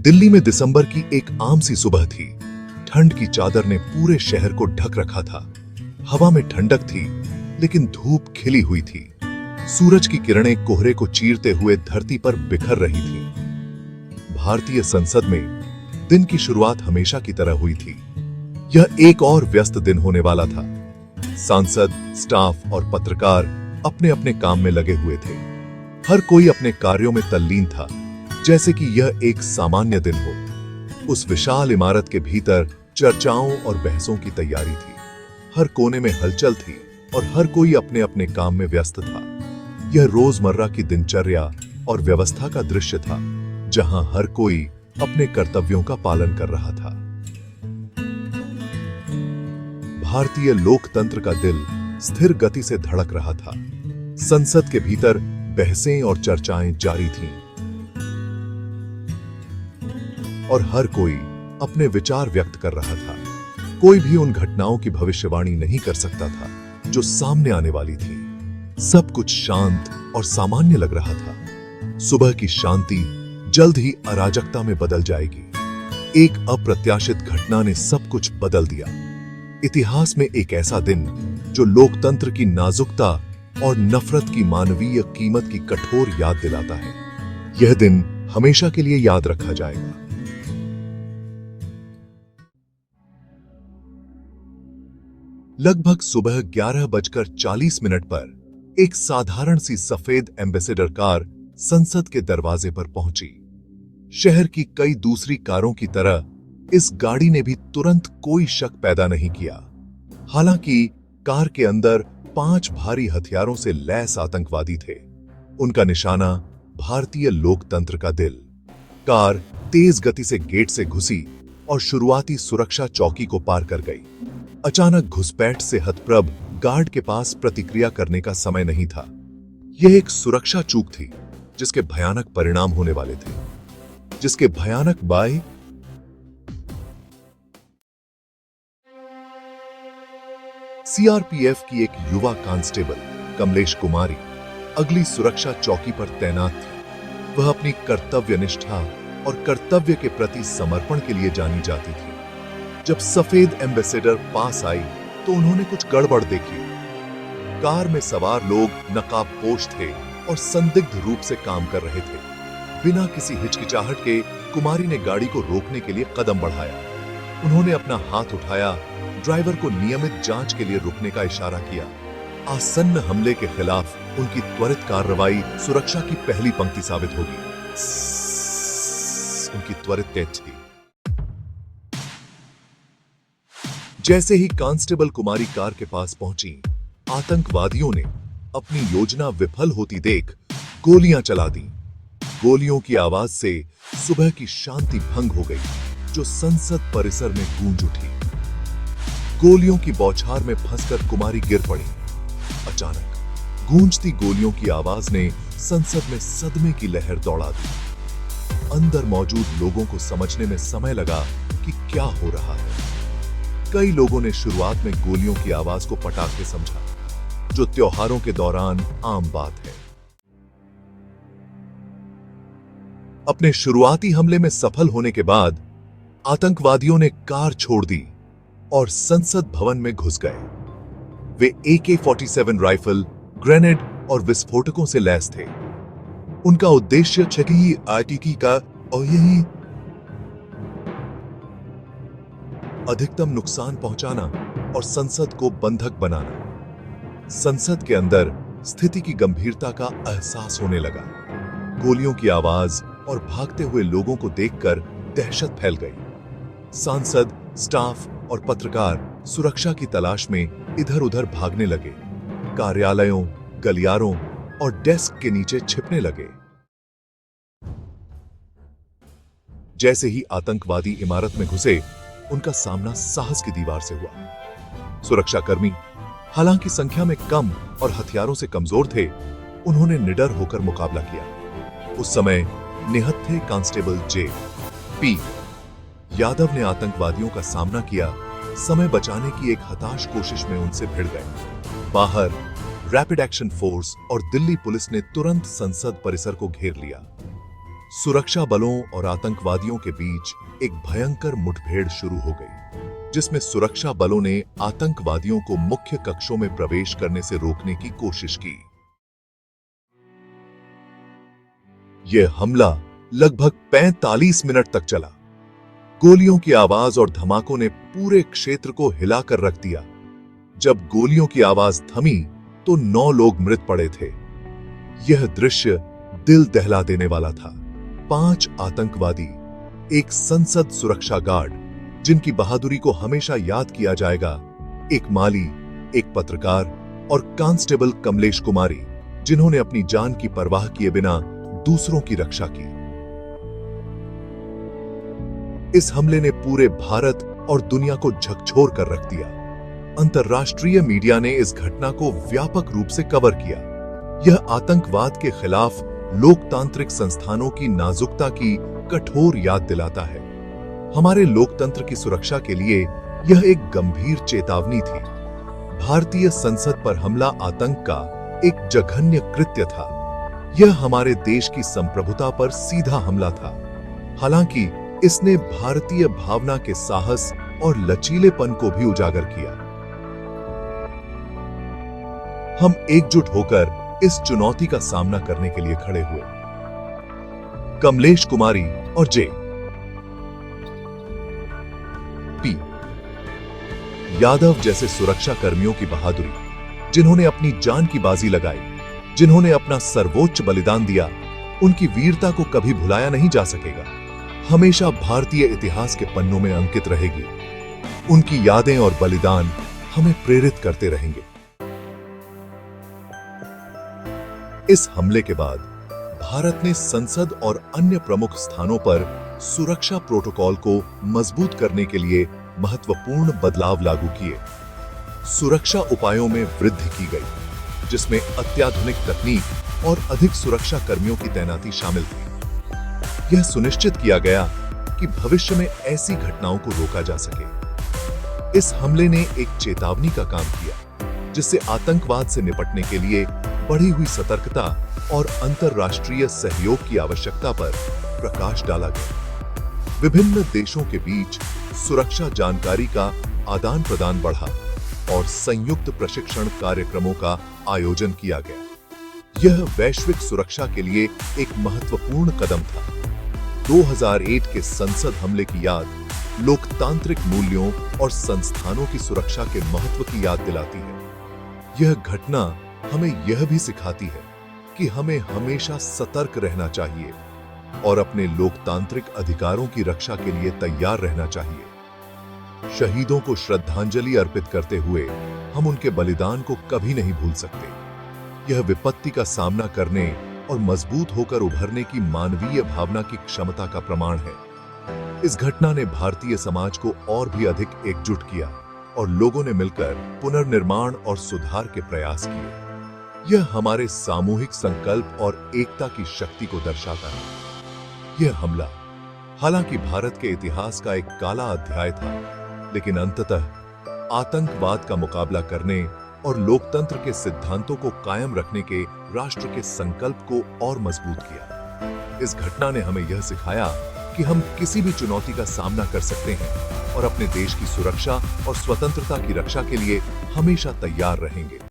दिल्ली में दिसंबर की एक आम सी सुबह थी। ठंड की चादर ने पूरे शहर को ढक रखा था। हवा में ठंडक थी, लेकिन धूप खिली हुई थी। सूरज की किरणें कोहरे को चीरते हुए धरती पर बिखर रही थी। भारतीय संसद में दिन की शुरुआत हमेशा की तरह हुई थी। यह एक और व्यस्त दिन होने वाला था। सांसद, स्टाफ और पत्रकार अपने अपने काम में लगे हुए थे। हर कोई अपने कार्यों में तल्लीन था, जैसे कि यह एक सामान्य दिन हो। उस विशाल इमारत के भीतर चर्चाओं और बहसों की तैयारी थी। हर कोने में हलचल थी और हर कोई अपने अपने काम में व्यस्त था। यह रोजमर्रा की दिनचर्या और व्यवस्था का दृश्य था, जहां हर कोई अपने कर्तव्यों का पालन कर रहा था। भारतीय लोकतंत्र का दिल स्थिर गति से धड़क रहा था। संसद के भीतर बहसें और चर्चाएं जारी थीं और हर कोई अपने विचार व्यक्त कर रहा था। कोई भी उन घटनाओं की भविष्यवाणी नहीं कर सकता था जो सामने आने वाली थी। सब कुछ शांत और सामान्य लग रहा था। सुबह की शांति जल्द ही अराजकता में बदल जाएगी। एक अप्रत्याशित घटना ने सब कुछ बदल दिया। इतिहास में एक ऐसा दिन जो लोकतंत्र की नाजुकता और नफरत की मानवीय कीमत की कठोर याद दिलाता है। यह दिन हमेशा के लिए याद रखा जाएगा। लगभग सुबह 11:40 पर एक साधारण सी सफेद एम्बेसडर कार संसद के दरवाजे पर पहुंची। शहर की कई दूसरी कारों की तरह इस गाड़ी ने भी तुरंत कोई शक पैदा नहीं किया। हालांकि कार के अंदर 5 भारी हथियारों से लैस आतंकवादी थे। उनका निशाना भारतीय लोकतंत्र का दिल। कार तेज गति से गेट से घुसी और शुरुआती सुरक्षा चौकी को पार कर गई। अचानक घुसपैठ से हतप्रभ गार्ड के पास प्रतिक्रिया करने का समय नहीं था। यह एक सुरक्षा चूक थी, जिसके भयानक परिणाम होने वाले थे। जिसके भयानक बाय सीआरपीएफ की एक युवा कांस्टेबल कमलेश कुमारी अगली सुरक्षा चौकी पर तैनात थी। वह अपनी कर्तव्य निष्ठा और कर्तव्य के प्रति समर्पण के लिए जानी जाती थी। जब सफेद एम्बेसडर पास आई तो उन्होंने कुछ गड़बड़ देखी। कार में सवार लोग नकाबपोश थे और संदिग्ध रूप से काम कर रहे थे। बिना किसी हिचकिचाहट के कुमारी ने गाड़ी को रोकने के लिए कदम बढ़ाया। उन्होंने अपना हाथ उठाया, ड्राइवर को नियमित जांच के लिए रुकने का इशारा किया। आसन्न हमले के खिलाफ उनकी त्वरित कार्रवाई सुरक्षा की पहली पंक्ति साबित होगी। उनकी त्वरित तेज थी। जैसे ही कांस्टेबल कुमारी कार के पास पहुंची, आतंकवादियों ने अपनी योजना विफल होती देख गोलियां चला दी। गोलियों की आवाज से सुबह की शांति भंग हो गई, जो संसद परिसर में गूंज उठी। गोलियों की बौछार में फंसकर कुमारी गिर पड़ी। अचानक गूंजती गोलियों की आवाज ने संसद में सदमे की लहर दौड़ा दी। अंदर मौजूद लोगों को समझने में समय लगा कि क्या हो रहा है। कई लोगों ने शुरुआत में गोलियों की आवाज को पटाखे समझा, जो त्योहारों के दौरान आम बात है। अपने शुरुआती हमले में सफल होने के बाद आतंकवादियों ने कार छोड़ दी और संसद भवन में घुस गए। वे AK-47 राइफल, ग्रेनेड और विस्फोटकों से लैस थे। उनका उद्देश्य छठी आतंकी का और यही अधिकतम नुकसान पहुंचाना और संसद को बंधक बनाना। संसद के अंदर स्थिति की गंभीरता का एहसास होने लगा। गोलियों की आवाज और भागते हुए लोगों को देखकर दहशत फैल गई। सांसद, स्टाफ और पत्रकार सुरक्षा की तलाश में इधर-उधर भागने लगे। कार्यालयों, गलियारों और डेस्क के नीचे छिपने लगे। जैसे ही आतंकवादी इमारत में घुसे, उनका सामना साहस की दीवार से हुआ। सुरक्षाकर्मी, हालांकि संख्या में कम और हथियारों से कमजोर थे, उन्होंने निडर होकर मुकाबला किया। उस समय निहत्थे कांस्टेबल J.P. यादव ने आतंकवादियों का सामना किया। समय बचाने की एक हताश कोशिश में उनसे भिड़ गए। बाहर रैपिड एक्शन फोर्स और दिल्ली पुलिस ने तुरंत संसद परिसर को घेर लिया। सुरक्षा बलों और आतंकवादियों के बीच एक भयंकर मुठभेड़ शुरू हो गई, जिसमें सुरक्षा बलों ने आतंकवादियों को मुख्य कक्षों में प्रवेश करने से रोकने की कोशिश की। यह हमला लगभग 45 मिनट तक चला। गोलियों की आवाज और धमाकों ने पूरे क्षेत्र को हिलाकर रख दिया। जब गोलियों की आवाज थमी तो 9 लोग मृत पड़े थे। यह दृश्य दिल दहला देने वाला था। 5 आतंकवादी, एक संसद सुरक्षा गार्ड जिनकी बहादुरी को हमेशा याद किया जाएगा, एक माली, एक पत्रकार और कांस्टेबल कमलेश कुमारी, जिन्होंने अपनी जान की परवाह किए बिना दूसरों की रक्षा की। इस हमले ने पूरे भारत और दुनिया को झकझोर कर रख दिया। अंतर्राष्ट्रीय मीडिया ने इस घटना को व्यापक रूप से कवर किया। यह आतंकवाद के खिलाफ लोकतांत्रिक संस्थानों की नाजुकता की कठोर याद दिलाता है। हमारे लोकतंत्र की सुरक्षा के लिए यह एक गंभीर चेतावनी थी। भारतीय संसद पर हमला आतंक का एक जघन्य कृत्य था। यह हमारे देश की संप्रभुता पर सीधा हमला था। हालांकि इसने भारतीय भावना के साहस और लचीलेपन को भी उजागर किया। हम एकजुट होकर इस चुनौती का सामना करने के लिए खड़े हुए। कमलेश कुमारी और जे पी यादव जैसे सुरक्षा कर्मियों की बहादुरी, जिन्होंने अपनी जान की बाजी लगाई, जिन्होंने अपना सर्वोच्च बलिदान दिया, उनकी वीरता को कभी भुलाया नहीं जा सकेगा। हमेशा भारतीय इतिहास के पन्नों में अंकित रहेगी। उनकी यादें और बलिदान हमें प्रेरित करते रहेंगे। इस हमले के बाद भारत ने संसद और अन्य प्रमुख स्थानों पर सुरक्षा प्रोटोकॉल को मजबूत करने के लिए महत्वपूर्ण बदलाव लागू किए। सुरक्षा उपायों में वृद्धि की गई, जिसमें अत्याधुनिक तकनीक और अधिक सुरक्षा कर्मियों की तैनाती शामिल थी। यह सुनिश्चित किया गया कि भविष्य में ऐसी घटनाओं को रोका जा सके। इस हमले ने एक चेतावनी का काम किया, जिससे आतंकवाद से निपटने के लिए बढ़ी हुई सतर्कता और अंतर्राष्ट्रीय सहयोग की आवश्यकता पर प्रकाश डाला गया। विभिन्न देशों के बीच सुरक्षा जानकारी का आदान प्रदान बढ़ा और संयुक्त प्रशिक्षण कार्यक्रमों का आयोजन किया गया। यह वैश्विक सुरक्षा के लिए एक महत्वपूर्ण कदम था। 2001 के संसद हमले की याद लोकतांत्रिक मूल्यों और संस्थानों की सुरक्षा के महत्व की याद दिलाती है। यह घटना हमें यह भी सिखाती है कि हमें हमेशा सतर्क रहना चाहिए और अपने लोकतांत्रिक अधिकारों की रक्षा के लिए तैयार रहना चाहिए। शहीदों को श्रद्धांजलि अर्पित करते हुए हम उनके बलिदान को कभी नहीं भूल सकते। यह विपत्ति का सामना करने और मजबूत होकर उभरने की मानवीय भावना की क्षमता का प्रमाण है। इस घटना ने भारतीय समाज को और भी अधिक एकजुट किया और लोगों ने मिलकर पुनर्निर्माण और सुधार के प्रयास किए। यह हमारे सामूहिक संकल्प और एकता की शक्ति को दर्शाता है। यह हमला हालांकि भारत के इतिहास का एक काला अध्याय था, लेकिन अंततः आतंकवाद का मुकाबला करने और लोकतंत्र के सिद्धांतों को कायम रखने के राष्ट्र के संकल्प को और मजबूत किया। इस घटना ने हमें यह सिखाया कि हम किसी भी चुनौती का सामना कर सकते हैं और अपने देश की सुरक्षा और स्वतंत्रता की रक्षा के लिए हमेशा तैयार रहेंगे।